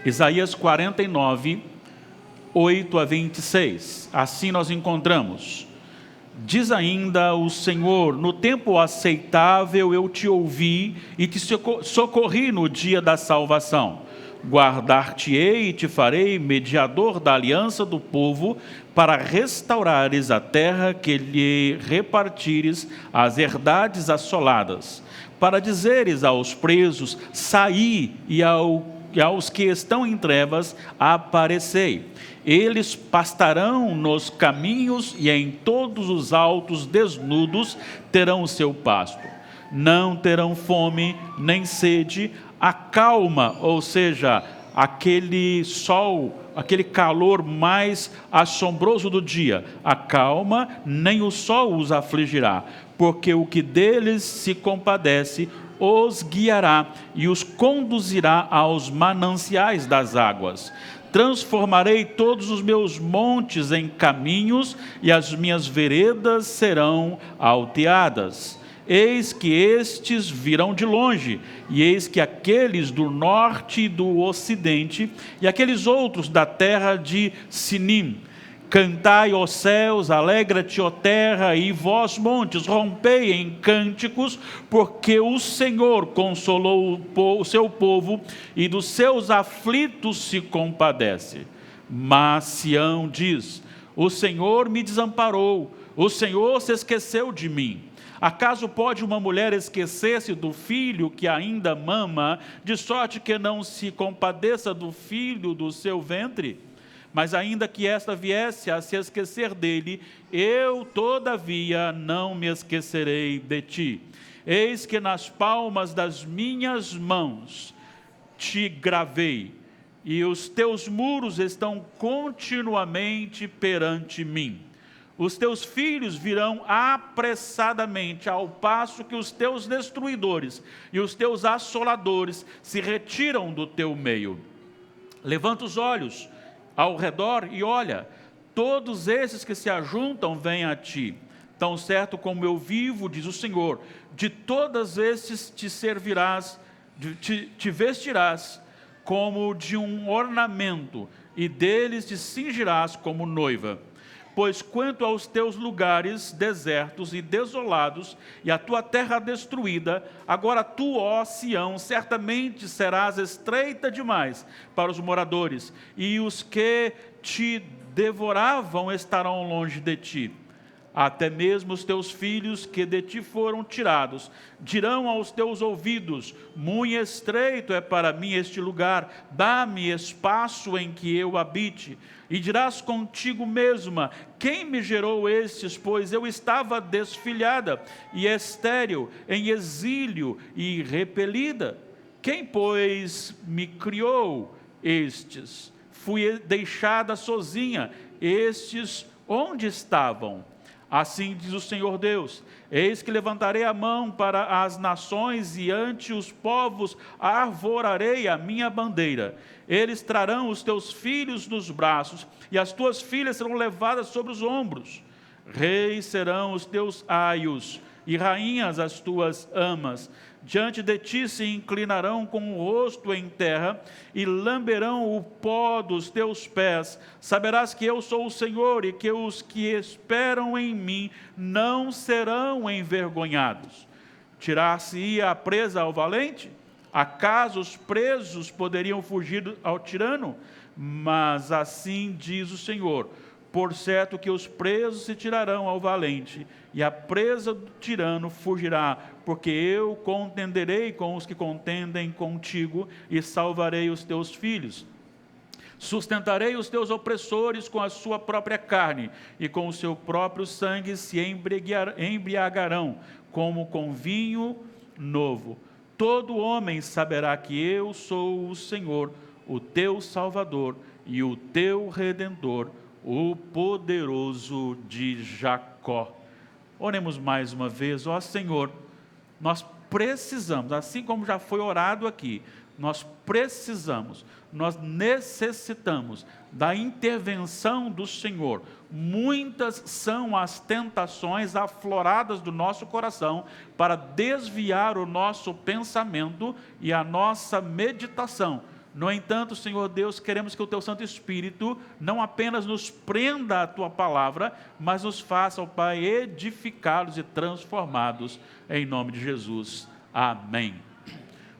Isaías 49, 8 a 26. Assim nós encontramos: diz ainda o Senhor, no tempo aceitável eu te ouvi e te socorri no dia da salvação. Guardar-te-ei e te farei mediador da aliança do povo, para restaurares a terra que lhe repartires as herdades assoladas, para dizeres aos presos, saí, e aos que estão em trevas, aparecei. Eles pastarão nos caminhos e em todos os altos desnudos terão o seu pasto. Não terão fome nem sede. A calma, ou seja, aquele sol, aquele calor mais assombroso do dia, a calma, nem o sol os afligirá, porque o que deles se compadece os guiará e os conduzirá aos mananciais das águas. Transformarei todos os meus montes em caminhos e as minhas veredas serão alteadas. Eis que estes virão de longe, e eis que aqueles do norte e do ocidente, e aqueles outros da terra de Sinim. Cantai, ó céus, alegra-te, ó terra, e vós, montes, rompei em cânticos, porque o Senhor consolou o seu povo, e dos seus aflitos se compadece. Mas Sião diz: o Senhor me desamparou, o Senhor se esqueceu de mim. Acaso pode uma mulher esquecer-se do filho que ainda mama, de sorte que não se compadeça do filho do seu ventre? Mas ainda que esta viesse a se esquecer dele, eu, todavia, não me esquecerei de ti. Eis que nas palmas das minhas mãos te gravei, e os teus muros estão continuamente perante mim. Os teus filhos virão apressadamente, ao passo que os teus destruidores e os teus assoladores se retiram do teu meio. Levanta os olhos ao redor e olha, todos esses que se ajuntam vêm a ti. Tão certo como eu vivo, diz o Senhor, de todas esses te servirás, te vestirás como de um ornamento, e deles te cingirás como noiva. Pois quanto aos teus lugares desertos e desolados, e a tua terra destruída, agora tu, ó Sião, certamente serás estreita demais para os moradores, e os que te devoravam estarão longe de ti. Até mesmo os teus filhos que de ti foram tirados dirão aos teus ouvidos: muito estreito é para mim este lugar, dá-me espaço em que eu habite. E dirás contigo mesma: quem me gerou estes? Pois eu estava desfilhada e estéril, em exílio e repelida. Quem, pois, me criou estes? Fui deixada sozinha. Estes onde estavam? Assim diz o Senhor Deus: eis que levantarei a mão para as nações e ante os povos arvorarei a minha bandeira. Eles trarão os teus filhos nos braços e as tuas filhas serão levadas sobre os ombros. Reis serão os teus aios e rainhas as tuas amas. Diante de ti se inclinarão com o rosto em terra e lamberão o pó dos teus pés. Saberás que eu sou o Senhor e que os que esperam em mim não serão envergonhados. Tirar-se-ia a presa ao valente? Acaso os presos poderiam fugir ao tirano? Mas assim diz o Senhor: por certo que os presos se tirarão ao valente, e a presa do tirano fugirá, porque eu contenderei com os que contendem contigo, e salvarei os teus filhos. Sustentarei os teus opressores com a sua própria carne, e com o seu próprio sangue se embriagarão, como com vinho novo. Todo homem saberá que eu sou o Senhor, o teu Salvador e o teu Redentor, o poderoso de Jacó. Oremos mais uma vez. Ó Senhor, nós precisamos, assim como já foi orado aqui, nós necessitamos da intervenção do Senhor. Muitas são as tentações afloradas do nosso coração para desviar o nosso pensamento e a nossa meditação No entanto, Senhor Deus, queremos que o Teu Santo Espírito não apenas nos prenda a Tua palavra, mas nos faça, ó Pai, edificados e transformados, em nome de Jesus. Amém.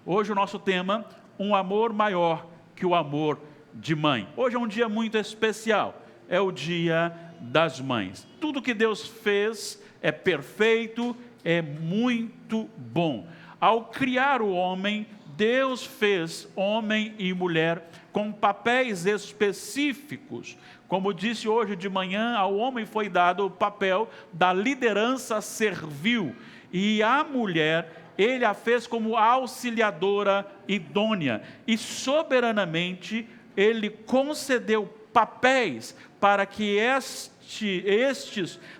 Hoje o nosso tema, um amor maior que o amor de mãe. Hoje é um dia muito especial, é o Dia das Mães. Tudo que Deus fez é perfeito, é muito bom. Ao criar o homem, Deus fez homem e mulher com papéis específicos. Como disse hoje de manhã, ao homem foi dado o papel da liderança servil, e a mulher, Ele a fez como auxiliadora idônea, e soberanamente Ele concedeu papéis para que estes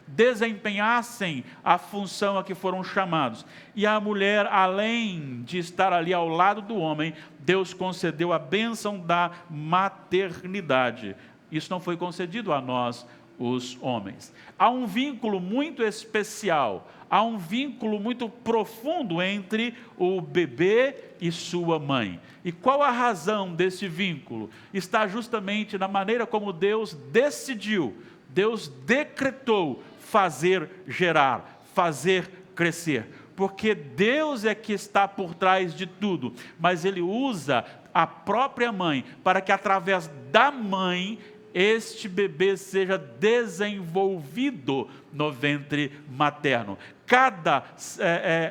desempenhassem a função a que foram chamados. E a mulher, além de estar ali ao lado do homem, Deus concedeu a bênção da maternidade. Isso não foi concedido a nós, os homens. Há um vínculo muito especial, há um vínculo muito profundo entre o bebê e sua mãe. E qual a razão desse vínculo? Está justamente na maneira como Deus decidiu, Deus decretou fazer gerar, fazer crescer. Porque Deus é que está por trás de tudo, mas Ele usa a própria mãe para que através da mãe este bebê seja desenvolvido no ventre materno. Cada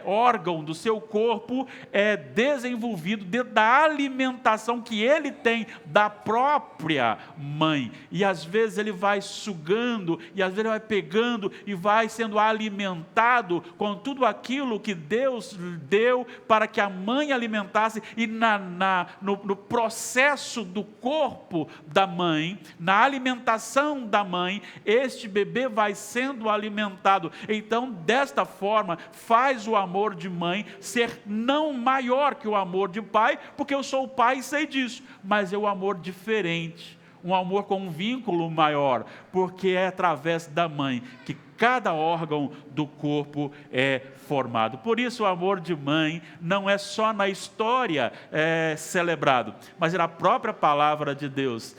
órgão do seu corpo é desenvolvido dentro da alimentação que ele tem da própria mãe. E às vezes ele vai sugando, e às vezes ele vai pegando e vai sendo alimentado com tudo aquilo que Deus deu para que a mãe alimentasse. E no processo do corpo da mãe, na alimentação da mãe, este bebê vai sendo alimentado. Então, desta forma, faz o amor de mãe ser não maior que o amor de pai, porque eu sou pai e sei disso, mas é um amor diferente, um amor com um vínculo maior, porque é através da mãe que cada órgão do corpo é formado. Por isso o amor de mãe não é só na história celebrado, mas é na própria palavra de Deus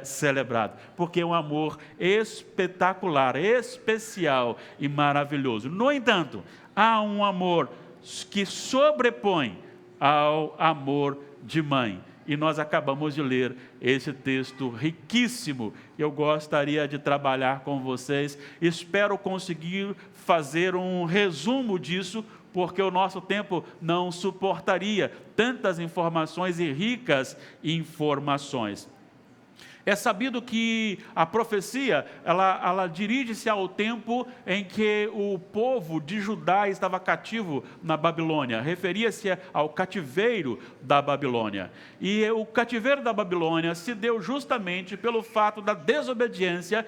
celebrado, porque é um amor espetacular, especial e maravilhoso. No entanto, há um amor que sobrepõe ao amor de mãe. E nós acabamos de ler esse texto riquíssimo. Eu gostaria de trabalhar com vocês. Espero conseguir fazer um resumo disso, porque o nosso tempo não suportaria tantas informações e ricas informações. É sabido que a profecia, ela dirige-se ao tempo em que o povo de Judá estava cativo na Babilônia. Referia-se ao cativeiro da Babilônia. E o cativeiro da Babilônia se deu justamente pelo fato da desobediência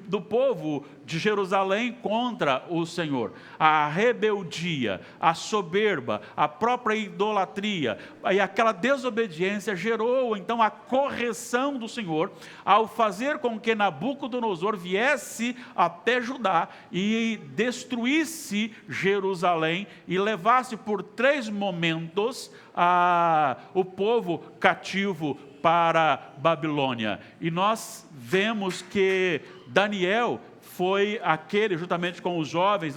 do povo de Jerusalém contra o Senhor. A rebeldia, a soberba, a própria idolatria, e aquela desobediência gerou então a correção do Senhor, ao fazer com que Nabucodonosor viesse até Judá e destruísse Jerusalém e levasse por 3 momentos o povo cativo para Babilônia. E nós vemos que Daniel foi aquele, juntamente com os jovens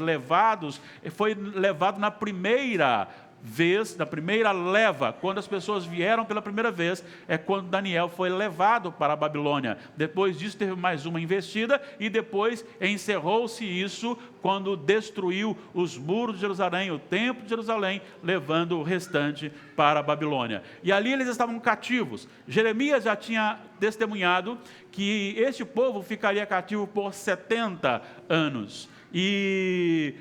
foi levado na primeira vez, na primeira leva, quando as pessoas vieram pela primeira vez, é quando Daniel foi levado para a Babilônia. Depois disso teve mais uma investida, e depois encerrou-se isso quando destruiu os muros de Jerusalém, o templo de Jerusalém, levando o restante para a Babilônia. E ali eles estavam cativos. Jeremias já tinha testemunhado que este povo ficaria cativo por 70 anos. E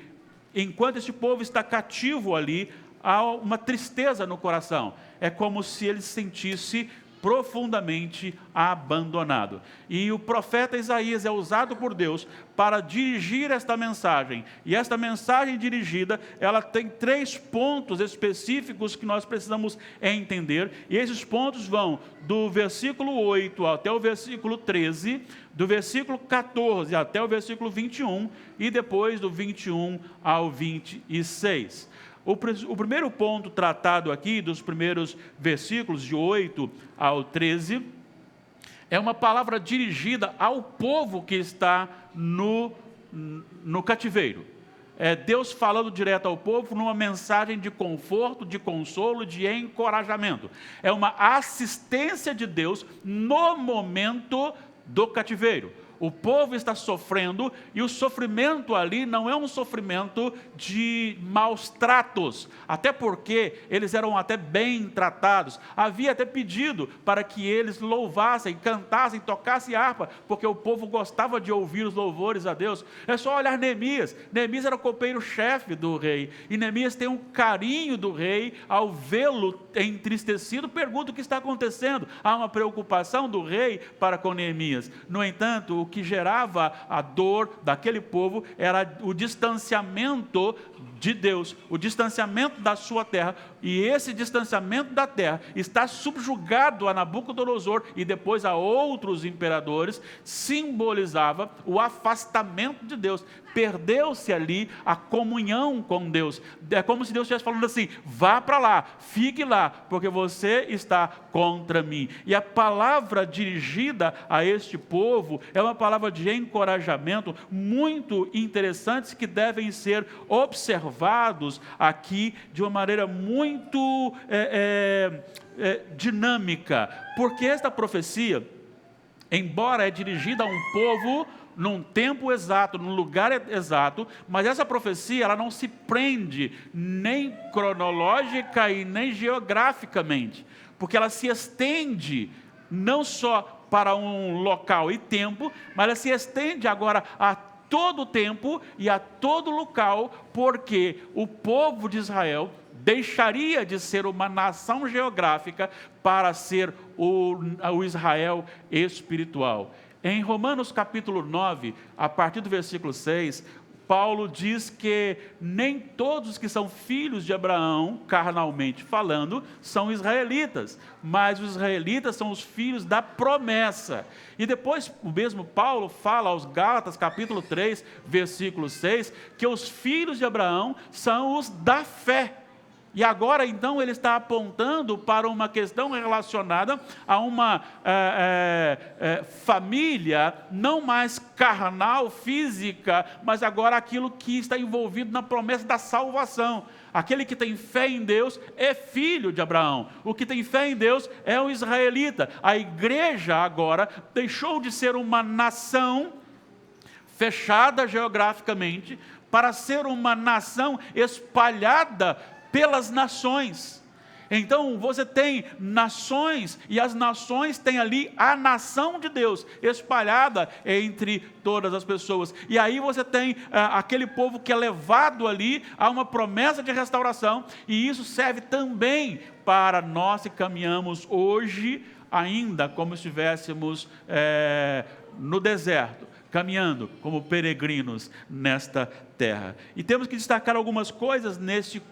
enquanto este povo está cativo ali, há uma tristeza no coração. É como se ele se sentisse profundamente abandonado. E o profeta Isaías é usado por Deus para dirigir esta mensagem. E esta mensagem dirigida, ela tem 3 pontos específicos que nós precisamos entender. E esses pontos vão do versículo 8 até o versículo 13, do versículo 14 até o versículo 21, e depois do 21 ao 26. O primeiro ponto tratado aqui, dos primeiros versículos de 8 ao 13, é uma palavra dirigida ao povo que está no cativeiro. É Deus falando direto ao povo numa mensagem de conforto, de consolo, de encorajamento. É uma assistência de Deus no momento do cativeiro. O povo está sofrendo, e o sofrimento ali não é um sofrimento de maus tratos, até porque eles eram até bem tratados. Havia até pedido para que eles louvassem, cantassem, tocassem harpa, porque o povo gostava de ouvir os louvores a Deus. É só olhar Neemias. Neemias era o copeiro-chefe do rei, e Neemias tem um carinho do rei. Ao vê-lo entristecido, pergunta o que está acontecendo. Há uma preocupação do rei para com Neemias. No entanto, o que gerava a dor daquele povo era o distanciamento de Deus, o distanciamento da sua terra, e esse distanciamento da terra está subjugado a Nabucodonosor e depois a outros imperadores, simbolizava o afastamento de Deus. Perdeu-se ali a comunhão com Deus. É como se Deus estivesse falando assim: vá para lá, fique lá, porque você está contra mim. E a palavra dirigida a este povo é uma palavra de encorajamento muito interessante, que devem ser observados aqui de uma maneira muito dinâmica, porque esta profecia, embora é dirigida a um povo num tempo exato, num lugar exato, mas essa profecia ela não se prende nem cronológica e nem geograficamente, porque ela se estende não só para um local e tempo, mas ela se estende agora a todo tempo e a todo local, porque o povo de Israel deixaria de ser uma nação geográfica para ser o Israel espiritual. Em Romanos capítulo 9, a partir do versículo 6, Paulo diz que nem todos que são filhos de Abraão, carnalmente falando, são israelitas, mas os israelitas são os filhos da promessa. E depois o mesmo Paulo fala aos Gálatas, capítulo 3, versículo 6, que os filhos de Abraão são os da fé. E agora, então, ele está apontando para uma questão relacionada a uma família, não mais carnal, física, mas agora aquilo que está envolvido na promessa da salvação. Aquele que tem fé em Deus é filho de Abraão. O que tem fé em Deus é um israelita. A igreja agora deixou de ser uma nação fechada geograficamente para ser uma nação espalhada pelas nações. Então você tem nações, e as nações têm ali a nação de Deus espalhada entre todas as pessoas. E aí você tem aquele povo que é levado ali a uma promessa de restauração, e isso serve também para nós que caminhamos hoje ainda como se estivéssemos no deserto, caminhando como peregrinos nesta terra. E temos que destacar algumas coisas neste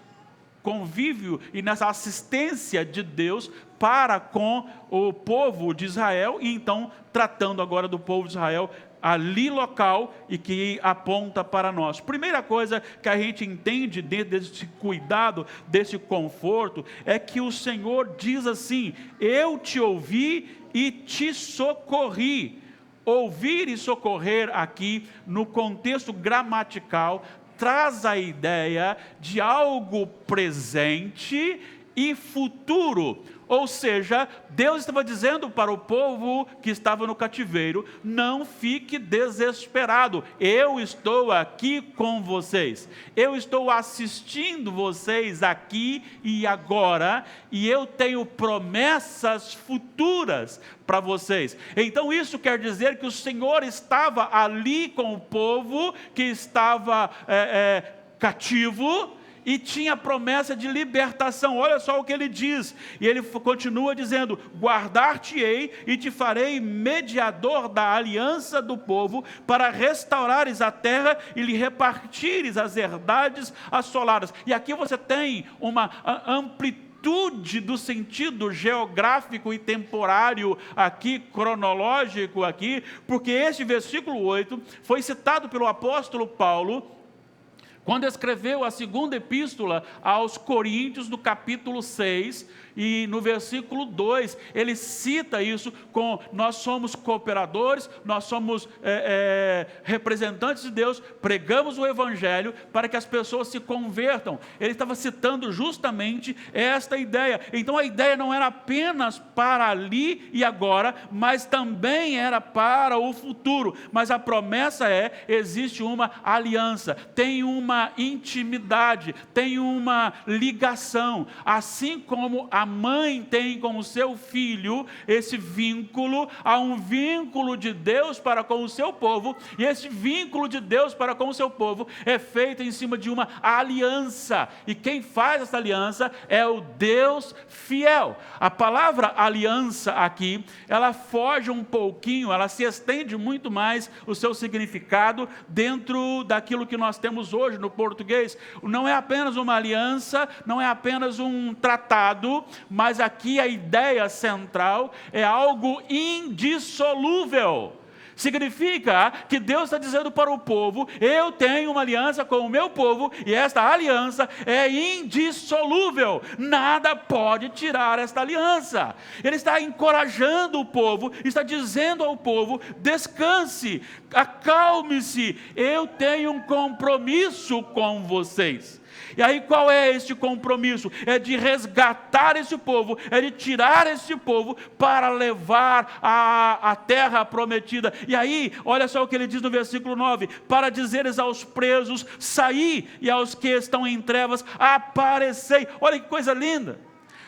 convívio e nessa assistência de Deus para com o povo de Israel, e então tratando agora do povo de Israel ali local, e que aponta para nós. Primeira coisa que a gente entende dentro desse cuidado, desse conforto, é que o Senhor diz assim: eu te ouvi e te socorri. Ouvir e socorrer aqui, no contexto gramatical, traz a ideia de algo presente e futuro. Ou seja, Deus estava dizendo para o povo que estava no cativeiro: não fique desesperado, eu estou aqui com vocês, eu estou assistindo vocês aqui e agora, e eu tenho promessas futuras para vocês. Então isso quer dizer que o Senhor estava ali com o povo que estava cativo, e tinha promessa de libertação. Olha só o que ele diz, e ele continua dizendo: guardar-te-ei e te farei mediador da aliança do povo, para restaurares a terra e lhe repartires as herdades assoladas. E aqui você tem uma amplitude do sentido geográfico e temporário aqui, cronológico aqui, porque este versículo 8 foi citado pelo apóstolo Paulo Quando escreveu a segunda epístola aos Coríntios, no capítulo 6, e no versículo 2, ele cita isso com: nós somos cooperadores, nós somos representantes de Deus, pregamos o Evangelho para que as pessoas se convertam. Ele estava citando justamente esta ideia. Então a ideia não era apenas para ali e agora, mas também era para o futuro. Mas a promessa existe uma aliança, tem uma intimidade, tem uma ligação, assim como a mãe tem com o seu filho esse vínculo. Há um vínculo de Deus para com o seu povo, e esse vínculo de Deus para com o seu povo é feito em cima de uma aliança, e quem faz essa aliança é o Deus fiel. A palavra aliança aqui, ela foge um pouquinho, ela se estende muito mais o seu significado dentro daquilo que nós temos hoje no português. Não é apenas uma aliança, não é apenas um tratado, mas aqui a ideia central é algo indissolúvel. Significa que Deus está dizendo para o povo: eu tenho uma aliança com o meu povo, e esta aliança é indissolúvel, nada pode tirar esta aliança. Ele está encorajando o povo, está dizendo ao povo: descanse, acalme-se, eu tenho um compromisso com vocês. E aí qual é este compromisso? É de resgatar esse povo, é de tirar esse povo para levar a terra prometida. E aí, olha só o que ele diz no versículo 9: para dizeres aos presos, saí, e aos que estão em trevas, aparecei. Olha que coisa linda.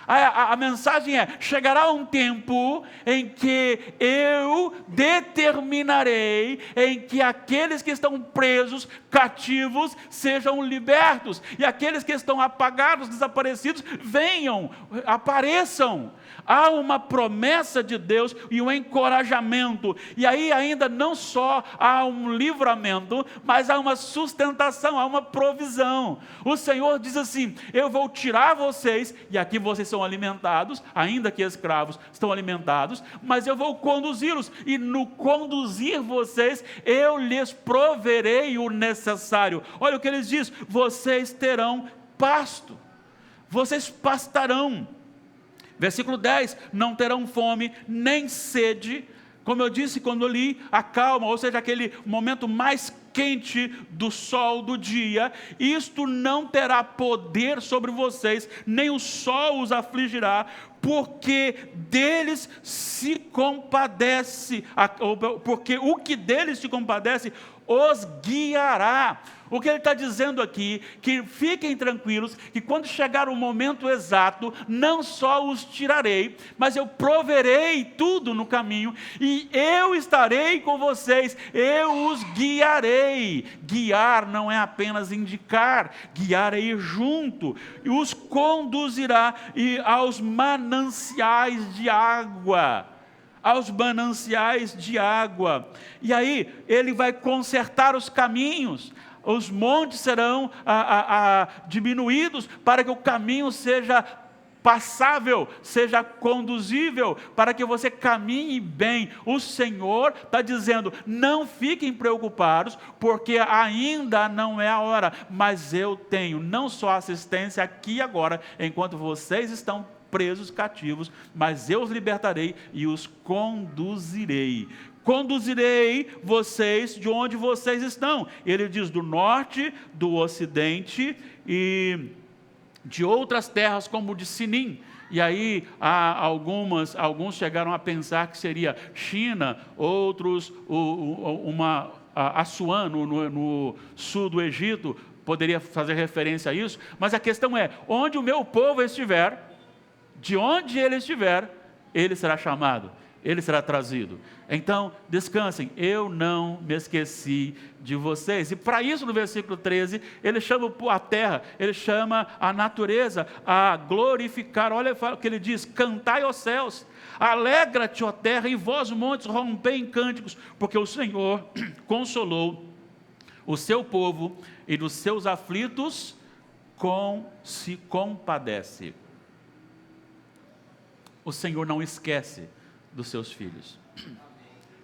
A mensagem é: chegará um tempo em que eu determinarei em que aqueles que estão presos, cativos, sejam libertos, e aqueles que estão apagados, desaparecidos, venham, apareçam. Há uma promessa de Deus e um encorajamento, e aí ainda não só há um livramento, mas há uma sustentação, há uma provisão. O Senhor diz assim: eu vou tirar vocês, e aqui vocês são alimentados, ainda que escravos estão alimentados, mas eu vou conduzi-los, e no conduzir vocês, eu lhes proverei o necessário. Olha o que ele diz: vocês terão pasto, vocês pastarão. Versículo 10, não terão fome, nem sede. Como eu disse quando eu li, a calma, ou seja, aquele momento mais quente do sol do dia, isto não terá poder sobre vocês, nem o sol os afligirá, porque deles se compadece, porque o que deles se compadece os guiará. O que ele está dizendo aqui, que fiquem tranquilos, que quando chegar o momento exato, não só os tirarei, mas eu proverei tudo no caminho, e eu estarei com vocês, eu os guiarei. Guiar não é apenas indicar, guiar é ir junto, e os conduzirá aos mananciais de água. Aos mananciais de água. E aí ele vai consertar os caminhos. Os montes serão diminuídos para que o caminho seja passável, seja conduzível, para que você caminhe bem. O Senhor está dizendo: não fiquem preocupados, porque ainda não é a hora, mas eu tenho não só assistência aqui e agora, enquanto vocês estão presos, cativos, mas eu os libertarei e os conduzirei. Conduzirei vocês de onde vocês estão. Ele diz: do norte, do ocidente e de outras terras como de Sinim. E aí alguns chegaram a pensar que seria China, outros Assuã no sul do Egito, poderia fazer referência a isso. Mas a questão é: onde o meu povo estiver, de onde ele estiver, ele será chamado, ele será trazido. Então, descansem, eu não me esqueci de vocês. E para isso, no versículo 13, ele chama a terra, ele chama a natureza a glorificar. Olha o que ele diz: cantai, ó céus, alegra-te, ó terra, e vós, montes, rompei em cânticos, porque o Senhor consolou o seu povo, e dos seus aflitos se compadece. O Senhor não esquece dos seus filhos.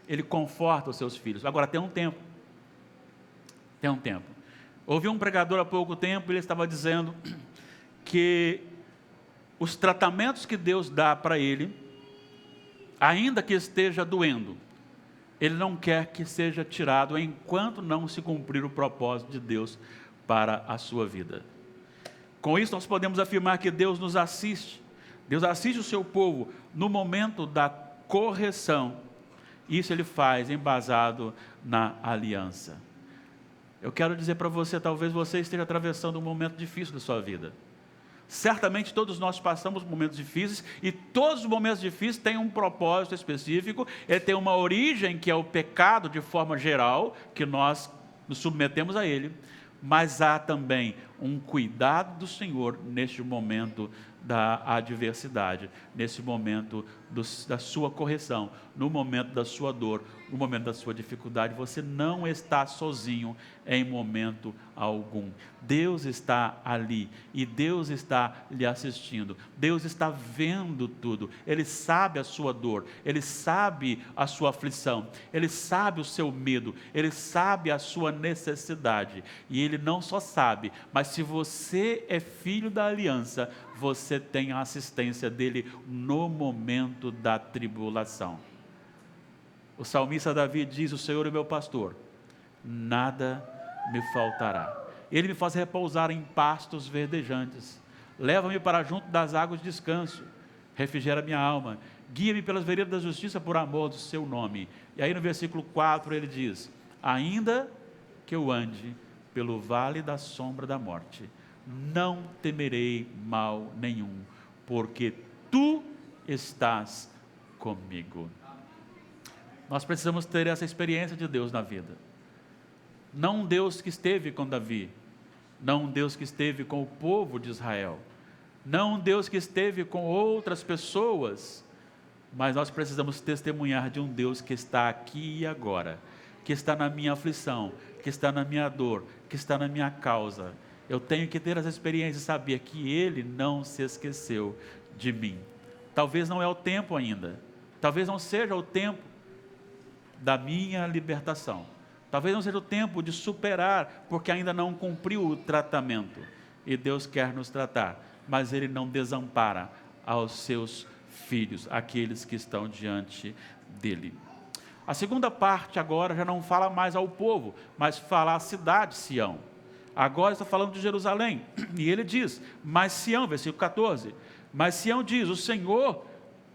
Ele conforta os seus filhos. Agora tem um tempo. Ouvi um pregador há pouco tempo, ele estava dizendo que os tratamentos que Deus dá para ele, ainda que esteja doendo, ele não quer que seja tirado enquanto não se cumprir o propósito de Deus para a sua vida. Com isso nós podemos afirmar que Deus nos assiste. Deus assiste o seu povo no momento da correção. Isso Ele faz embasado na aliança. Eu quero dizer para você, talvez você esteja atravessando um momento difícil da sua vida. Certamente todos nós passamos momentos difíceis, e todos os momentos difíceis têm um propósito específico, ele tem uma origem que é o pecado de forma geral, que nós nos submetemos a ele, mas há também um cuidado do Senhor neste momento da adversidade, nesse momento da sua correção, no momento da sua dor, no momento da sua dificuldade. Você não está sozinho em momento algum. Deus está ali e Deus está lhe assistindo. Deus está vendo tudo. Ele sabe a sua dor, Ele sabe a sua aflição, Ele sabe o seu medo, Ele sabe a sua necessidade. E Ele não só sabe, mas se você é filho da aliança, você tem a assistência dele no momento da tribulação. O salmista Davi diz: o Senhor é meu pastor, nada me faltará. Ele me faz repousar em pastos verdejantes, leva-me para junto das águas de descanso, refrigera minha alma, guia-me pelas veredas da justiça por amor do seu nome. E aí no versículo 4 ele diz: ainda que eu ande pelo vale da sombra da morte, não temerei mal nenhum, porque tu estás comigo. Nós precisamos ter essa experiência de Deus na vida. Não um Deus que esteve com Davi, não um Deus que esteve com o povo de Israel, não um Deus que esteve com outras pessoas, mas nós precisamos testemunhar de um Deus que está aqui e agora, que está na minha aflição, que está na minha dor, que está na minha causa. Eu tenho que ter essa experiência e saber que Ele não se esqueceu de mim. Talvez não é o tempo ainda, talvez não seja o tempo da minha libertação, talvez não seja o tempo de superar, porque ainda não cumpriu o tratamento, e Deus quer nos tratar, mas Ele não desampara aos seus filhos, aqueles que estão diante dEle. A segunda parte agora já não fala mais ao povo, mas fala à cidade Sião. Agora está falando de Jerusalém, e ele diz: mas Sião, versículo 14, mas Sião diz: o Senhor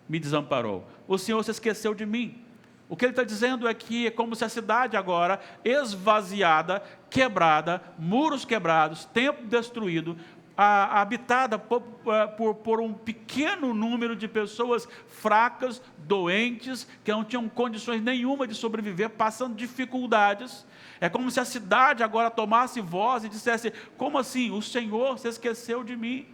me desamparou, o Senhor se esqueceu de mim. O que ele está dizendo é que é como se a cidade agora, esvaziada, quebrada, muros quebrados, templo destruído, habitada por um pequeno número de pessoas fracas, doentes, que não tinham condições nenhuma de sobreviver, passando dificuldades. É como se a cidade agora tomasse voz e dissesse: como assim? O Senhor se esqueceu de mim,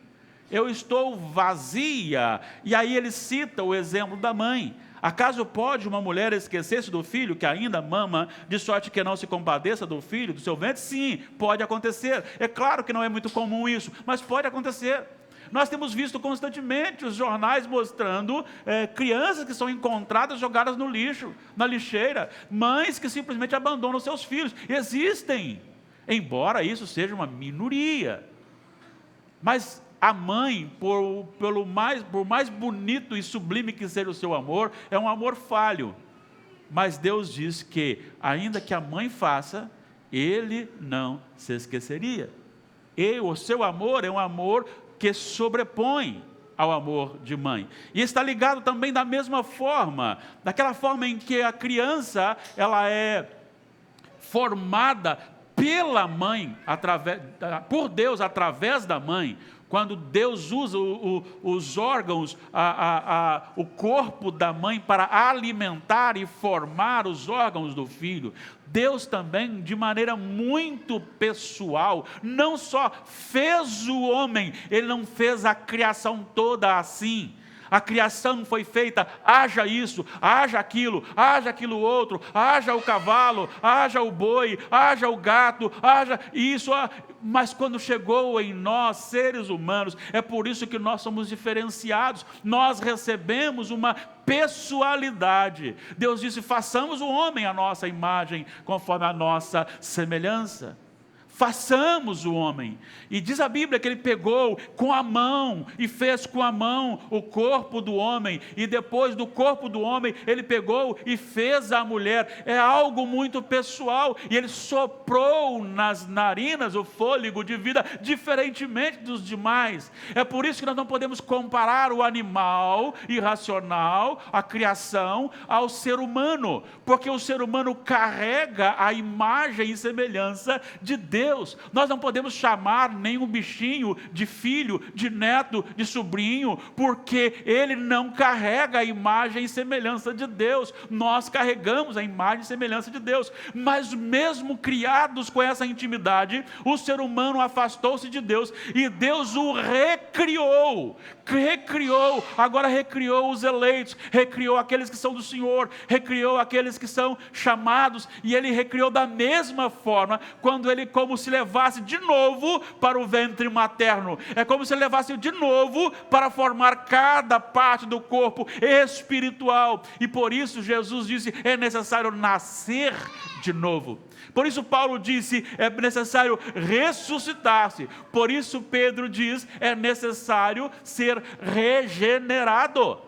eu estou vazia. E aí ele cita o exemplo da mãe. Acaso pode uma mulher esquecer-se do filho que ainda mama, de sorte que não se compadeça do filho do seu ventre? Sim, pode acontecer. É claro que não é muito comum isso, mas pode acontecer. Nós temos visto constantemente os jornais mostrando crianças que são encontradas jogadas no lixo, na lixeira, mães que simplesmente abandonam seus filhos. Existem, embora isso seja uma minoria. Mas a mãe, por mais bonito e sublime que seja o seu amor, é um amor falho. Mas Deus diz que, ainda que a mãe faça, Ele não se esqueceria. E o seu amor é um amor que sobrepõe ao amor de mãe. E está ligado também da mesma forma, daquela forma em que a criança, ela é formada pela mãe, por Deus através da mãe. Quando Deus usa os órgãos, o corpo da mãe para alimentar e formar os órgãos do filho, Deus também, de maneira muito pessoal, não só fez o homem, Ele não fez a criação toda assim. A criação foi feita, haja isso, haja aquilo outro, haja o cavalo, haja o boi, haja o gato, haja isso. Mas quando chegou em nós, seres humanos, é por isso que nós somos diferenciados. Nós recebemos uma pessoalidade. Deus disse: façamos o homem à nossa imagem, conforme a nossa semelhança. façamos o homem. E diz a Bíblia que ele pegou com a mão e fez com a mão o corpo do homem, e depois do corpo do homem ele pegou e fez a mulher. É algo muito pessoal, e ele soprou nas narinas o fôlego de vida, diferentemente dos demais. É por isso que nós não podemos comparar o animal irracional, a criação, ao ser humano, porque o ser humano carrega a imagem e semelhança de Deus. Nós não podemos chamar nenhum bichinho de filho, de neto, de sobrinho, porque ele não carrega a imagem e semelhança de Deus. Nós carregamos a imagem e semelhança de Deus, mas mesmo criados com essa intimidade, o ser humano afastou-se de Deus, e Deus o recriou, agora recriou os eleitos, recriou aqueles que são do Senhor, recriou aqueles que são chamados, e ele recriou da mesma forma, quando ele como se levasse de novo para o ventre materno. É como se levasse de novo para formar cada parte do corpo espiritual. E por isso Jesus disse, é necessário nascer de novo. Por isso Paulo disse, é necessário ressuscitar-se. Por isso Pedro diz, é necessário ser regenerado.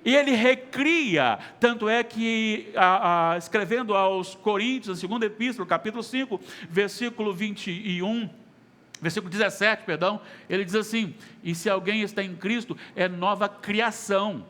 E ele recria, tanto é que, escrevendo aos Coríntios, a segunda epístola, capítulo 5, versículo 17, ele diz assim, e se alguém está em Cristo, é nova criação.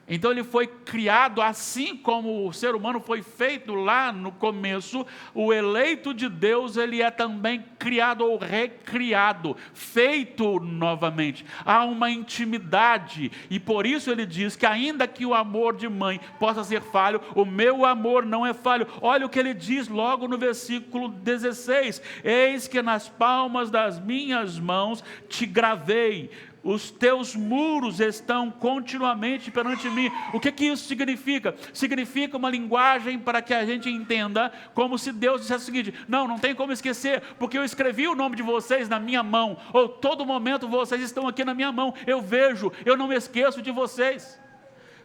Então ele foi criado assim como o ser humano foi feito lá no começo. O eleito de Deus, ele é também criado ou recriado, feito novamente. Há uma intimidade, e por isso ele diz que ainda que o amor de mãe possa ser falho, o meu amor não é falho. Olha o que ele diz logo no versículo 16, eis que nas palmas das minhas mãos te gravei, os teus muros estão continuamente perante mim. O que isso significa? Significa uma linguagem para que a gente entenda, como se Deus dissesse o seguinte, não tem como esquecer, porque eu escrevi o nome de vocês na minha mão, ou todo momento vocês estão aqui na minha mão, eu vejo, eu não me esqueço de vocês.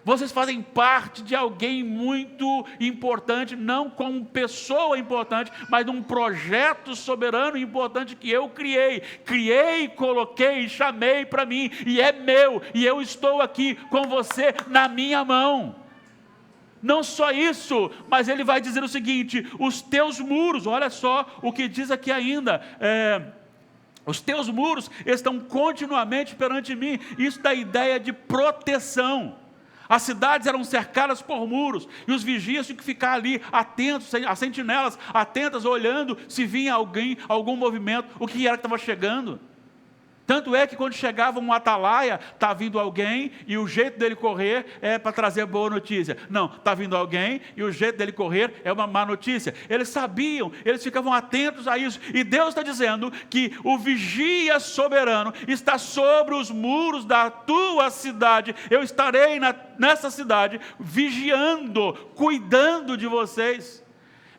Vocês fazem parte de alguém muito importante, não como pessoa importante, mas de um projeto soberano e importante que eu criei, coloquei, chamei para mim, e é meu, e eu estou aqui com você na minha mão. Não só isso, mas ele vai dizer o seguinte, os teus muros, olha só o que diz aqui ainda, os teus muros estão continuamente perante mim. Isso dá ideia de proteção. As cidades eram cercadas por muros, e os vigias tinham que ficar ali atentos, as sentinelas atentas, olhando se vinha algum movimento, o que era que estava chegando. Tanto é que quando chegava um atalaia, está vindo alguém, e o jeito dele correr é para trazer boa notícia. Não, está vindo alguém, e o jeito dele correr é uma má notícia. Eles sabiam, eles ficavam atentos a isso. E Deus está dizendo que o vigia soberano está sobre os muros da tua cidade. Eu estarei nessa cidade, vigiando, cuidando de vocês.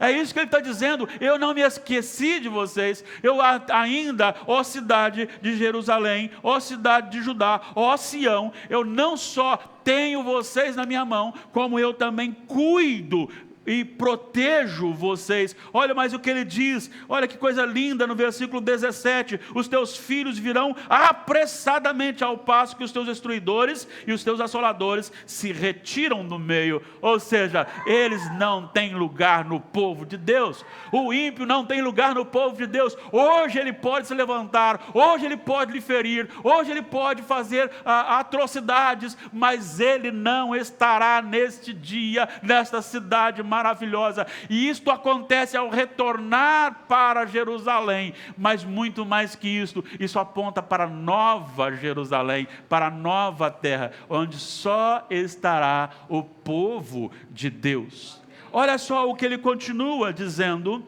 É isso que ele está dizendo, eu não me esqueci de vocês, eu ainda, ó cidade de Jerusalém, ó cidade de Judá, ó Sião, eu não só tenho vocês na minha mão, como eu também cuido e protejo vocês. Olha mais o que ele diz, olha que coisa linda no versículo 17, os teus filhos virão apressadamente, ao passo que os teus destruidores e os teus assoladores se retiram do meio. Ou seja, eles não têm lugar no povo de Deus. O ímpio não tem lugar no povo de Deus. Hoje ele pode se levantar, hoje ele pode lhe ferir, hoje ele pode fazer atrocidades, mas ele não estará neste dia, nesta cidade maravilhosa. E isto acontece ao retornar para Jerusalém, mas muito mais que isto, isso aponta para a nova Jerusalém, para a nova terra, onde só estará o povo de Deus. Olha só o que ele continua dizendo,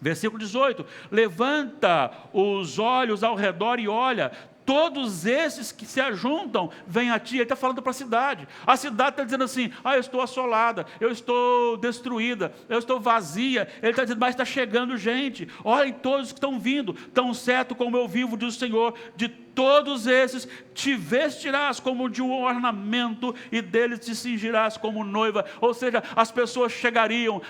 versículo 18, levanta os olhos ao redor e olha, todos esses que se ajuntam, vêm a ti. Ele está falando para a cidade está dizendo assim, eu estou assolada, eu estou destruída, eu estou vazia. Ele está dizendo, mas está chegando gente, olhem todos que estão vindo, tão certo como eu vivo, diz o Senhor, de todos esses te vestirás como de um ornamento, e deles te cingirás como noiva. Ou seja, as pessoas chegariam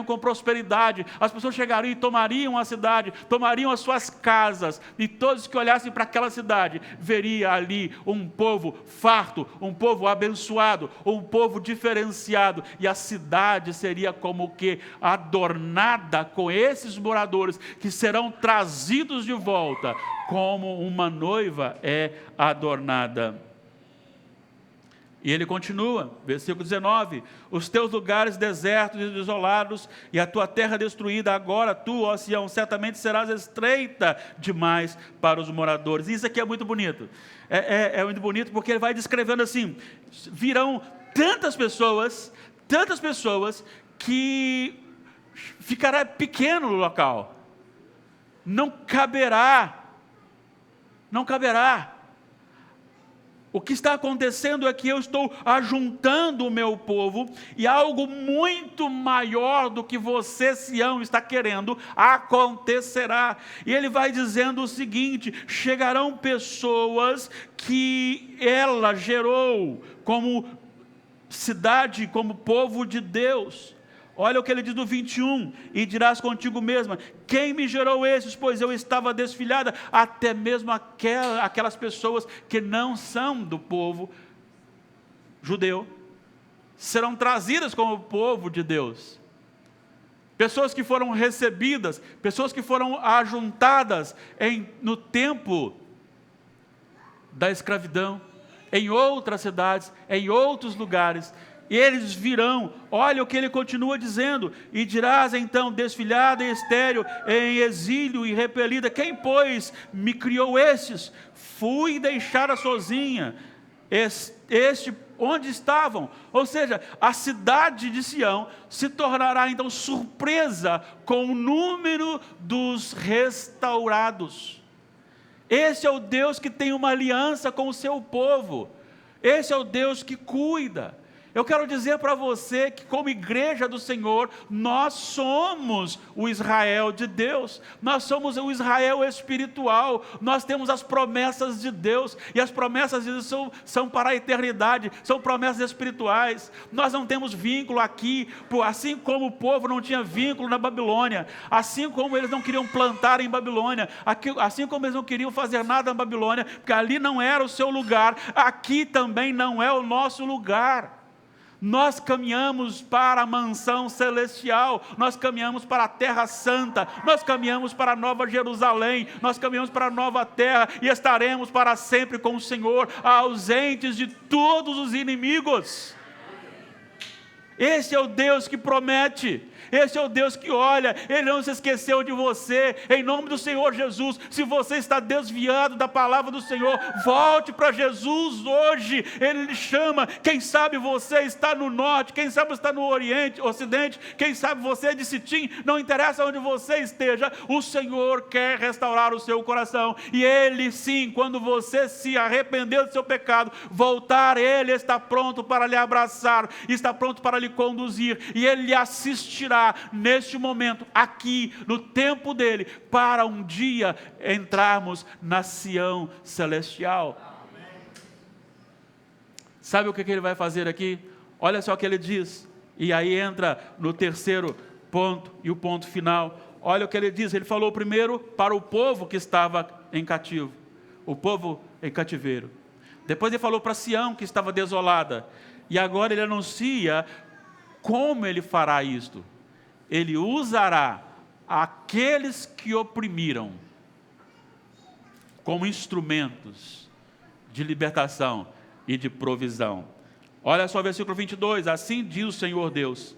com prosperidade, as pessoas chegariam e tomariam a cidade, tomariam as suas casas, e todos que olhassem para aquela cidade, veria ali um povo farto, um povo abençoado, um povo diferenciado, e a cidade seria como que adornada com esses moradores, que serão trazidos de volta, como uma noiva é adornada. E ele continua, versículo 19: os teus lugares desertos e desolados, e a tua terra destruída, agora tu, ó Sião, certamente serás estreita demais para os moradores. Isso aqui é muito bonito, é muito bonito, porque ele vai descrevendo assim: virão tantas pessoas, que ficará pequeno o local, não caberá. O que está acontecendo é que eu estou ajuntando o meu povo, e algo muito maior do que você, Sião, está querendo, acontecerá. E ele vai dizendo o seguinte: chegarão pessoas que ela gerou como cidade, como povo de Deus. Olha o que ele diz no 21, e dirás contigo mesma: quem me gerou esses? Pois eu estava desfilhada. Até mesmo aquelas pessoas que não são do povo judeu serão trazidas como povo de Deus. Pessoas que foram recebidas, pessoas que foram ajuntadas no tempo da escravidão, em outras cidades, em outros lugares. Eles virão. Olha o que ele continua dizendo: e dirás então, desfilhada e estéril, em exílio e repelida: quem, pois, me criou estes? Fui deixada sozinha. Onde estavam? Ou seja, a cidade de Sião se tornará então surpresa com o número dos restaurados. Esse é o Deus que tem uma aliança com o seu povo. Esse é o Deus que cuida. Eu quero dizer para você que, como igreja do Senhor, nós somos o Israel de Deus, nós somos o Israel espiritual, nós temos as promessas de Deus, e as promessas de Deus são para a eternidade, são promessas espirituais. Nós não temos vínculo aqui, assim como o povo não tinha vínculo na Babilônia, assim como eles não queriam plantar em Babilônia, assim como eles não queriam fazer nada na Babilônia, porque ali não era o seu lugar, aqui também não é o nosso lugar. Nós caminhamos para a mansão celestial, nós caminhamos para a terra santa, nós caminhamos para a nova Jerusalém, nós caminhamos para a nova terra, e estaremos para sempre com o Senhor, ausentes de todos os inimigos. Esse é o Deus que promete, esse é o Deus que olha, Ele não se esqueceu de você. Em nome do Senhor Jesus, se você está desviado da palavra do Senhor, volte para Jesus hoje. Ele lhe chama. Quem sabe você está no norte, quem sabe está no oriente, ocidente, quem sabe você é de Sitim, não interessa onde você esteja, o Senhor quer restaurar o seu coração, e Ele sim, quando você se arrepender do seu pecado, voltar, Ele está pronto para lhe abraçar, está pronto para lhe conduzir, e Ele lhe assistirá neste momento, aqui, no tempo dele, para um dia entrarmos na Sião celestial. Sabe o que ele vai fazer aqui? Olha só o que ele diz, e aí entra no terceiro ponto, e o ponto final. Olha o que ele diz. Ele falou primeiro para o povo que estava em cativo, o povo em cativeiro. Depois ele falou para Sião, que estava desolada, e agora ele anuncia como ele fará isto. Ele usará aqueles que oprimiram como instrumentos de libertação e de provisão. Olha só o versículo 22, assim diz o Senhor Deus: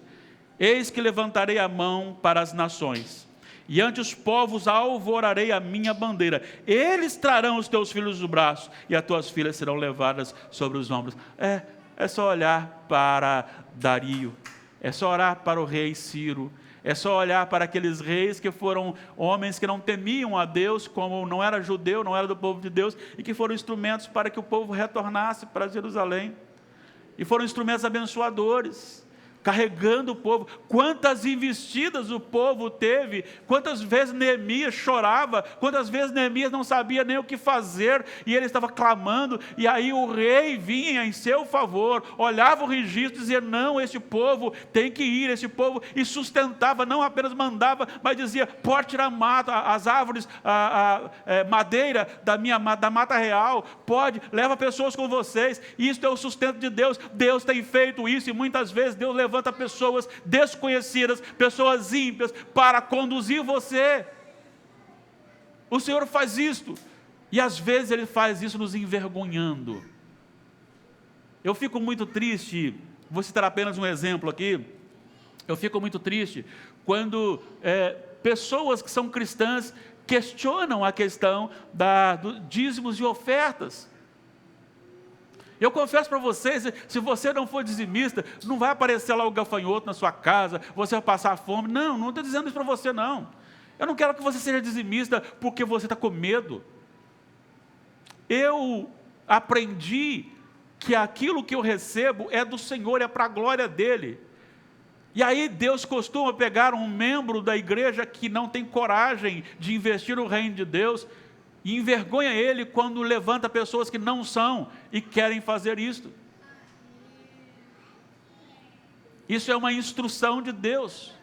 eis que levantarei a mão para as nações, e ante os povos alvorarei a minha bandeira. Eles trarão os teus filhos do braço, e as tuas filhas serão levadas sobre os ombros. É só olhar para Dario, é só orar para o rei Ciro, é só olhar para aqueles reis que foram homens que não temiam a Deus, como não era judeu, não era do povo de Deus, e que foram instrumentos para que o povo retornasse para Jerusalém, e foram instrumentos abençoadores. carregando o povo. Quantas investidas o povo teve, quantas vezes Neemias chorava, quantas vezes Neemias não sabia nem o que fazer, e ele estava clamando, e aí o rei vinha em seu favor, olhava o registro e dizia, não, esse povo tem que ir, esse povo, e sustentava, não apenas mandava, mas dizia, pode tirar as árvores, madeira da mata real, pode, leva pessoas com vocês, isso é o sustento de Deus. Deus tem feito isso, e muitas vezes Deus levanta pessoas desconhecidas, pessoas ímpias, para conduzir você. O Senhor faz isto, e às vezes Ele faz isso nos envergonhando. Eu fico muito triste, vou citar apenas um exemplo aqui, eu fico muito triste quando pessoas que são cristãs questionam a questão dos dízimos e ofertas. Eu confesso para vocês, se você não for dizimista, não vai aparecer lá o gafanhoto na sua casa, você vai passar fome. Não estou dizendo isso para você, não. Eu não quero que você seja dizimista porque você está com medo. Eu aprendi que aquilo que eu recebo é do Senhor, é para a glória dEle. E aí Deus costuma pegar um membro da igreja que não tem coragem de investir no reino de Deus, e envergonha ele quando levanta pessoas que não são e querem fazer isto. Isso é uma instrução de Deus.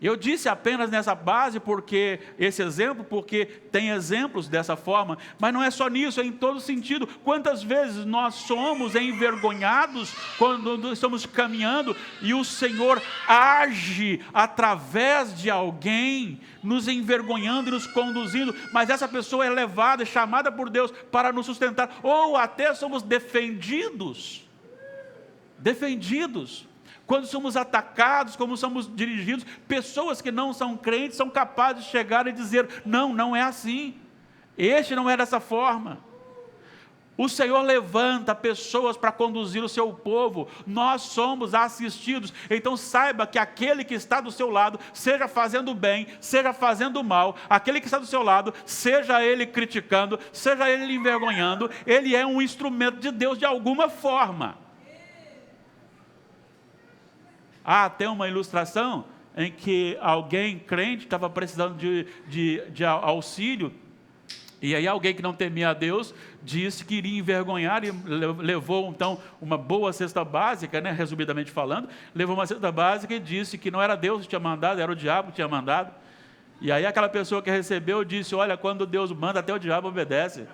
Eu disse apenas nessa base, porque esse exemplo, porque tem exemplos dessa forma, mas não é só nisso, é em todo sentido. Quantas vezes nós somos envergonhados quando estamos caminhando e o Senhor age através de alguém, nos envergonhando e nos conduzindo, mas essa pessoa é levada, é chamada por Deus para nos sustentar, ou até somos defendidos. Quando somos atacados, como somos dirigidos, pessoas que não são crentes são capazes de chegar e dizer, não é assim, este não é dessa forma. O Senhor levanta pessoas para conduzir o seu povo, nós somos assistidos, então saiba que aquele que está do seu lado, seja fazendo bem, seja fazendo mal, aquele que está do seu lado, seja ele criticando, seja ele envergonhando, ele é um instrumento de Deus de alguma forma. Há até uma ilustração em que alguém crente estava precisando de auxílio, e aí alguém que não temia a Deus disse que iria envergonhar, e levou então uma boa cesta básica, resumidamente falando, levou uma cesta básica e disse que não era Deus que tinha mandado, era o diabo que tinha mandado. E aí aquela pessoa que recebeu disse, olha, quando Deus manda, até o diabo obedece.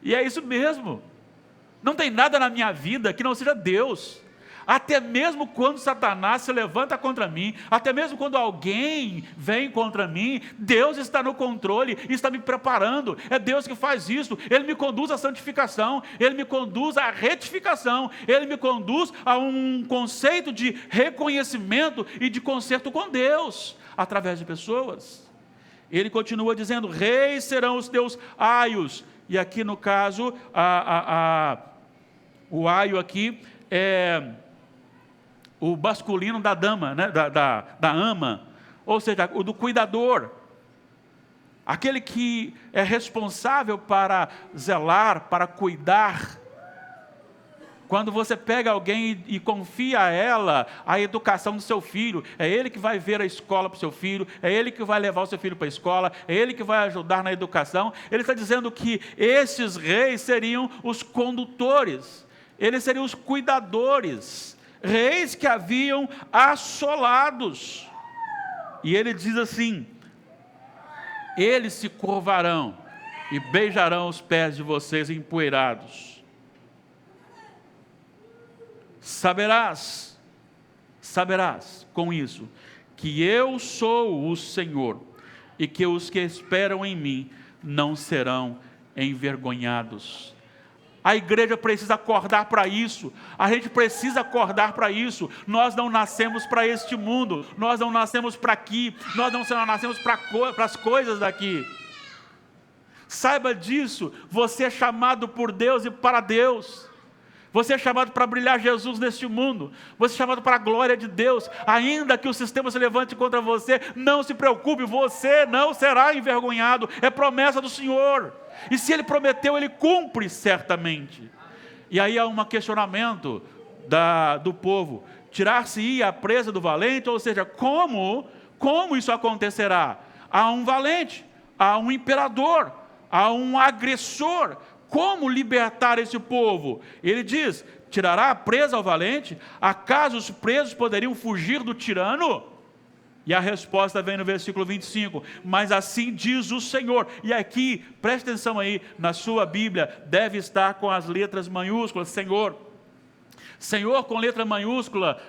E é isso mesmo, não tem nada na minha vida que não seja Deus. Até mesmo quando Satanás se levanta contra mim, até mesmo quando alguém vem contra mim, Deus está no controle e está me preparando. É Deus que faz isso. Ele me conduz à santificação, Ele me conduz à retificação, Ele me conduz a um conceito de reconhecimento e de conserto com Deus, através de pessoas. Ele continua dizendo, reis serão os teus aios. E aqui no caso, o aio aqui é o masculino da dama, da ama, ou seja, o do cuidador, aquele que é responsável para zelar, para cuidar. Quando você pega alguém e confia a ela a educação do seu filho, é ele que vai ver a escola para o seu filho, é ele que vai levar o seu filho para a escola, é ele que vai ajudar na educação, ele está dizendo que esses reis seriam os condutores, eles seriam os cuidadores, reis que haviam assolados. E ele diz assim, eles se curvarão e beijarão os pés de vocês empoeirados. Saberás com isso, que eu sou o Senhor, e que os que esperam em mim não serão envergonhados. A igreja precisa acordar para isso, a gente precisa acordar para isso. Nós não nascemos para este mundo, nós não nascemos para aqui, nós não nascemos para as coisas daqui. Saiba disso, você é chamado por Deus e para Deus. Você é chamado para brilhar Jesus neste mundo. Você é chamado para a glória de Deus. Ainda que o sistema se levante contra você, não se preocupe, você não será envergonhado. É promessa do Senhor. E se Ele prometeu, Ele cumpre certamente. E aí há um questionamento do povo. Tirar-se-ia a presa do valente, ou seja, como isso acontecerá? Há um valente, há um imperador, há um agressor. Como libertar esse povo? Ele diz: tirará a presa ao valente? Acaso os presos poderiam fugir do tirano? E a resposta vem no versículo 25: mas assim diz o Senhor. E aqui, preste atenção aí, na sua Bíblia, deve estar com as letras maiúsculas, Senhor. Senhor com letra maiúscula,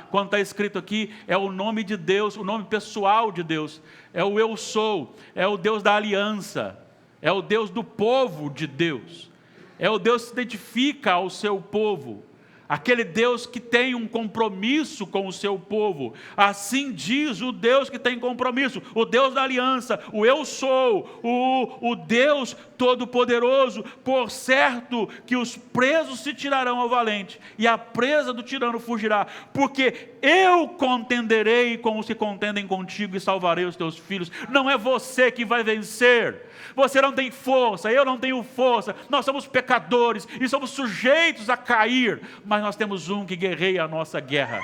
quando está escrito aqui, é o nome de Deus, o nome pessoal de Deus. É o eu sou, é o Deus da aliança, é o Deus do povo de Deus. É o Deus que se identifica ao seu povo. Aquele Deus que tem um compromisso com o seu povo. Assim diz o Deus que tem compromisso, o Deus da aliança, o eu sou, o Deus todo-poderoso. Por certo que os presos se tirarão ao valente, e a presa do tirano fugirá, porque eu contenderei com os que contendem contigo, e salvarei os teus filhos. Não é você que vai vencer. Você não tem força, eu não tenho força, nós somos pecadores e somos sujeitos a cair, mas nós temos um que guerreia a nossa guerra.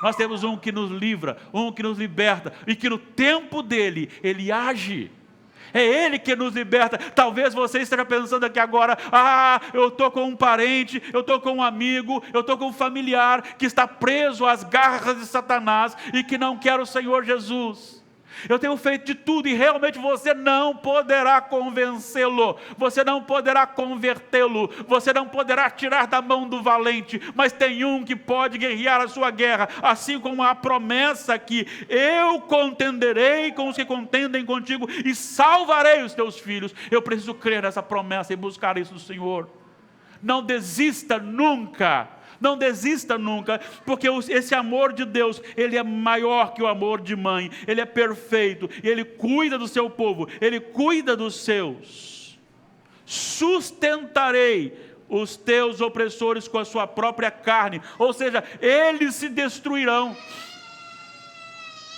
Nós temos um que nos livra, um que nos liberta, e que no tempo dele, ele age. É Ele que nos liberta. Talvez você esteja pensando aqui agora: eu estou com um parente, eu estou com um amigo, eu estou com um familiar que está preso às garras de Satanás e que não quer o Senhor Jesus. Eu tenho feito de tudo, e realmente você não poderá convencê-lo, você não poderá convertê-lo, você não poderá tirar da mão do valente, mas tem um que pode guerrear a sua guerra, assim como a promessa que eu contenderei com os que contendem contigo e salvarei os teus filhos. Eu preciso crer nessa promessa e buscar isso do Senhor. Não desista nunca. Não desista nunca, porque esse amor de Deus, ele é maior que o amor de mãe, ele é perfeito, e ele cuida do seu povo, ele cuida dos seus. Sustentarei os teus opressores com a sua própria carne, ou seja, eles se destruirão,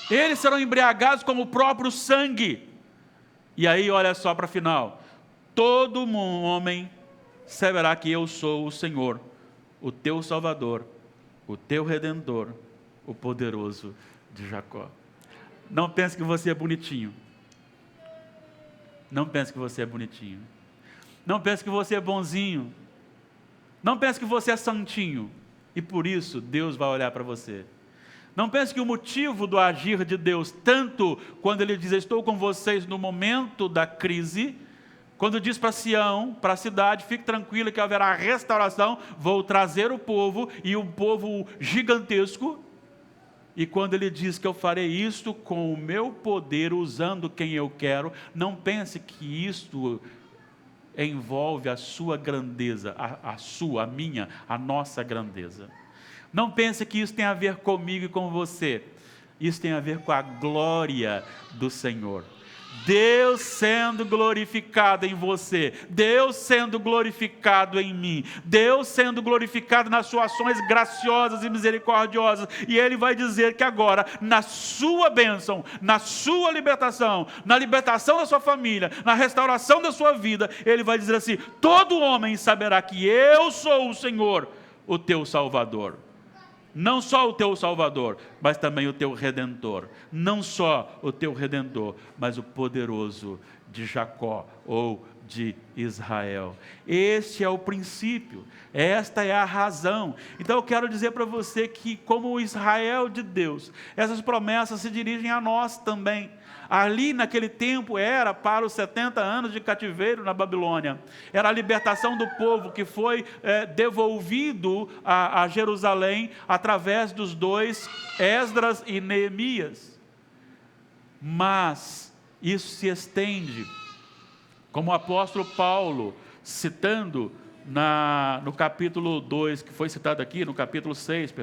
eles serão embriagados com o próprio sangue. E aí olha só para o final: todo homem saberá que eu sou o Senhor, o teu Salvador, o teu Redentor, o poderoso de Jacó. Não pense que você é bonitinho. Não pense que você é bonitinho. Não pense que você é bonzinho. Não pense que você é santinho. E por isso Deus vai olhar para você. Não pense que o motivo do agir de Deus, tanto quando Ele diz: estou com vocês no momento da crise, quando diz para Sião, para a cidade: fique tranquila que haverá restauração, vou trazer o povo, e um povo gigantesco. E quando ele diz que eu farei isto com o meu poder, usando quem eu quero, não pense que isto envolve a sua grandeza, a minha, a nossa grandeza. Não pense que isso tem a ver comigo e com você. Isso tem a ver com a glória do Senhor. Deus sendo glorificado em você, Deus sendo glorificado em mim, Deus sendo glorificado nas suas ações graciosas e misericordiosas. E Ele vai dizer que agora, na sua bênção, na sua libertação, na libertação da sua família, na restauração da sua vida, Ele vai dizer assim: todo homem saberá que eu sou o Senhor, o teu Salvador. Não só o teu Salvador, mas também o teu Redentor. Não só o teu Redentor, mas o poderoso de Jacó ou de Israel. Este é o princípio, esta é a razão. Então eu quero dizer para você que, como o Israel de Deus, essas promessas se dirigem a nós também. Ali naquele tempo era para os 70 anos de cativeiro na Babilônia. Era a libertação do povo que foi devolvido a Jerusalém através dos dois, Esdras e Neemias. Mas isso se estende, como o apóstolo Paulo, citando no capítulo 2, que foi citado aqui, no capítulo 6,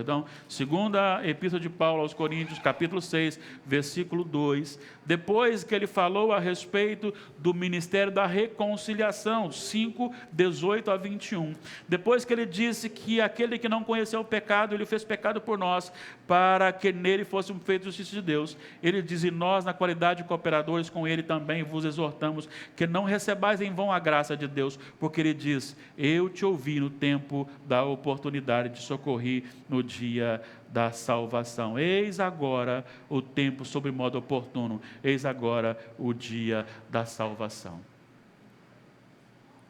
segunda epístola de Paulo aos Coríntios, capítulo 6, versículo 2, depois que ele falou a respeito do ministério da reconciliação, 5, 18 a 21, depois que ele disse que aquele que não conheceu o pecado, ele fez pecado por nós, para que nele fôssemos feitos justiça de Deus, ele diz: e nós, na qualidade de cooperadores com ele, também vos exortamos que não recebais em vão a graça de Deus, porque ele diz: eu te ouvi no tempo da oportunidade, te socorri no dia da salvação. Eis agora o tempo sobre modo oportuno, eis agora o dia da salvação.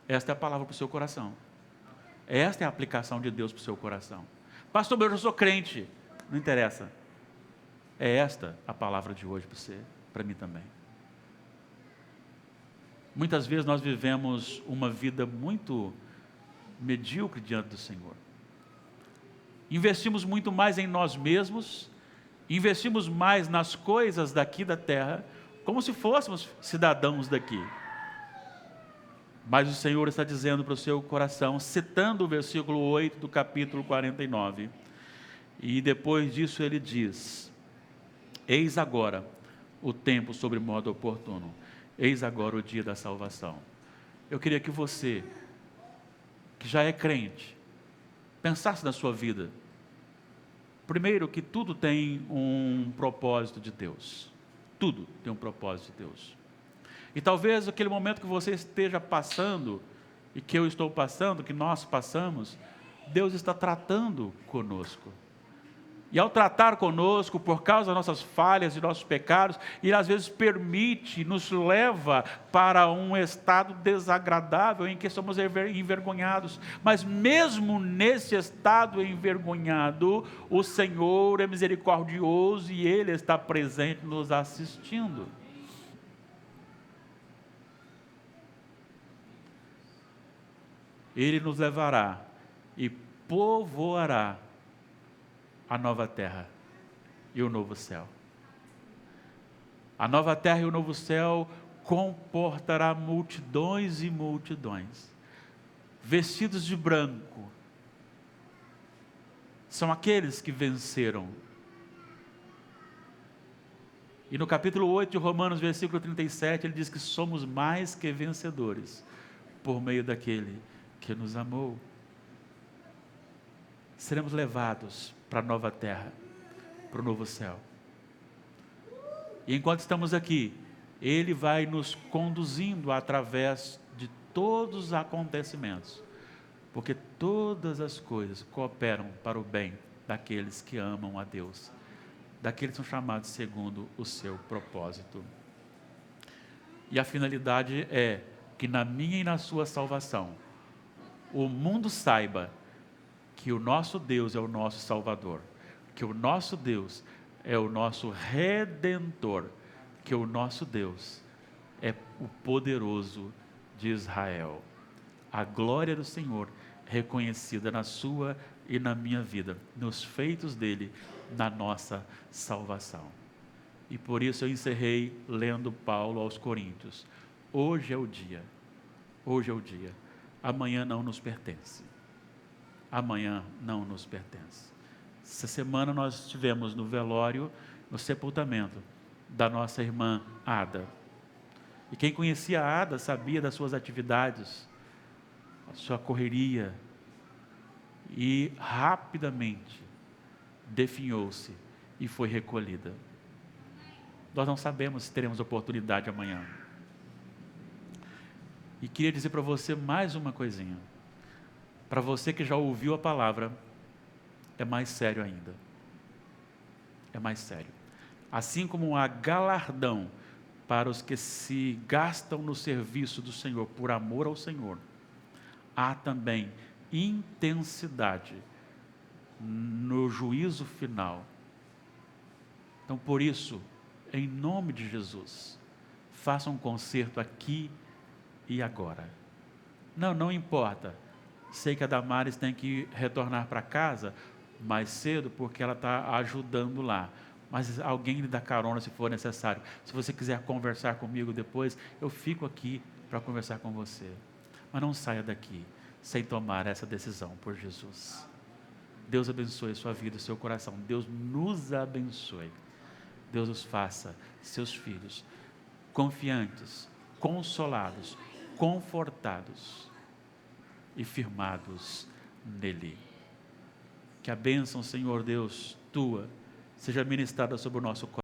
Esta é a palavra para o seu coração. Esta é a aplicação de Deus para o seu coração. Pastor, eu já sou crente. Não interessa. É esta a palavra de hoje para você, para mim também. Muitas vezes nós vivemos uma vida muito medíocre diante do Senhor. Investimos muito mais em nós mesmos, investimos mais nas coisas daqui da terra, como se fôssemos cidadãos daqui. Mas o Senhor está dizendo para o seu coração, citando o versículo 8 do capítulo 49, e depois disso ele diz: eis agora o tempo sobre modo oportuno, eis agora o dia da salvação. Eu queria que você, que já é crente, pensasse na sua vida. Primeiro, que tudo tem um propósito de Deus. Tudo tem um propósito de Deus. E talvez aquele momento que você esteja passando, e que eu estou passando, que nós passamos, Deus está tratando conosco. E ao tratar conosco, por causa das nossas falhas e nossos pecados, Ele às vezes permite, nos leva para um estado desagradável em que somos envergonhados. Mas mesmo nesse estado envergonhado, o Senhor é misericordioso e Ele está presente nos assistindo. Ele nos levará e povoará a nova terra e o novo céu. A nova terra e o novo céu comportará multidões e multidões, vestidos de branco. São aqueles que venceram. E no capítulo 8 de Romanos, versículo 37, ele diz que somos mais que vencedores, por meio daquele que nos amou. Seremos levados para a nova terra, para o novo céu. E enquanto estamos aqui, Ele vai nos conduzindo através de todos os acontecimentos, porque todas as coisas cooperam para o bem daqueles que amam a Deus, daqueles que são chamados segundo o seu propósito. E a finalidade é que na minha e na sua salvação, o mundo saiba que o nosso Deus é o nosso Salvador, que o nosso Deus é o nosso Redentor, que o nosso Deus é o poderoso de Israel. A glória do Senhor reconhecida na sua e na minha vida, nos feitos dele, na nossa salvação. E por isso eu encerrei lendo Paulo aos Coríntios. Hoje é o dia, amanhã não nos pertence. Amanhã não nos pertence. Essa semana nós estivemos no velório, no sepultamento da nossa irmã Ada. E quem conhecia a Ada sabia das suas atividades, a sua correria, e rapidamente definhou-se e foi recolhida. Nós não sabemos se teremos oportunidade amanhã. E queria dizer para você mais uma coisinha. Para você que já ouviu a palavra, é mais sério ainda. É mais sério. Assim como há galardão para os que se gastam no serviço do Senhor, por amor ao Senhor, há também intensidade no juízo final. Então, por isso, em nome de Jesus, faça um concerto aqui e agora. Não importa. Sei que a Damares tem que retornar para casa mais cedo, porque ela está ajudando lá. Mas alguém lhe dá carona se for necessário. Se você quiser conversar comigo depois, eu fico aqui para conversar com você. Mas não saia daqui sem tomar essa decisão por Jesus. Deus abençoe a sua vida, o seu coração. Deus nos abençoe. Deus os faça seus filhos confiantes, consolados, confortados e firmados nele. Que a bênção, Senhor Deus, tua, seja ministrada sobre o nosso coração.